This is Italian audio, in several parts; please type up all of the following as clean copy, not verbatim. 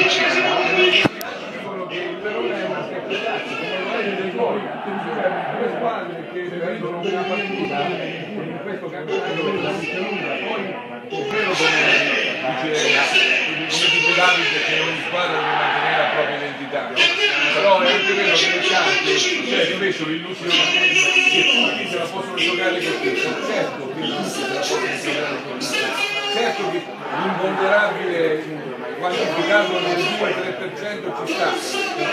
13esimo. Due squadre che prendono una partita in questo campionato della vita lunga, poi è vero come dice Davide che ogni squadra deve mantenere la propria identità, no? Però è anche vero che nel calcio c'è spesso l'illusione che tutti se la possono giocare così, certo che tutti se la possono giocare così, certo che l'imponderabile quantificato nel 2-3% ci sta,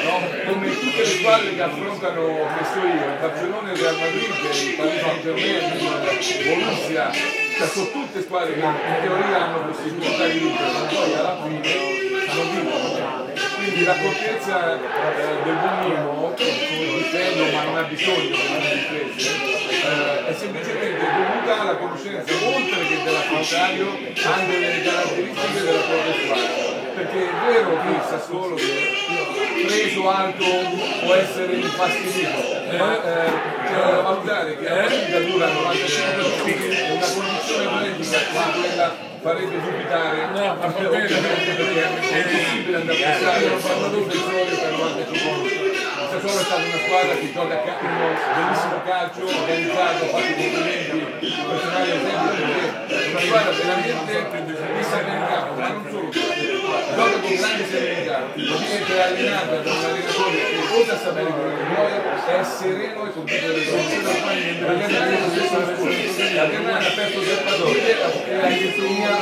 no? Come tutte le squadre che affrontano, che so io, il Barcellona, il Real Madrid, il Paris Saint-Germain, il Borussia, cioè sono tutte squadre che in teoria hanno possibilità di vincere, ma poi alla fine non vincono. Quindi l'accortezza del buon Mimo, che difendo ma non ha bisogno di difese, è semplicemente dovuta alla conoscenza, oltre che dell'avversario, anche delle caratteristiche della propria squadra. Perché è vero che il Sassuolo, che preso alto, può essere infastidito, ma c'è da valutare che la partita dura 95 minuti e una condizione atletica come quella farebbe dubitare assolutamente, perché è impossibile andare a pensare a un difensore per 95 minuti. Il Sassuolo è stata una squadra che gioca bellissimo calcio, organizzato, ha fatto complimenti personali al tempo, perché è una squadra veramente messa nel campo, ma non solo, gioca con grande serenità, viene allenata da un allenatore che oltre a sapere quello che vuole è sereno e con tutte le cose. La Granada ha aperto il serbatoio e ha insegnato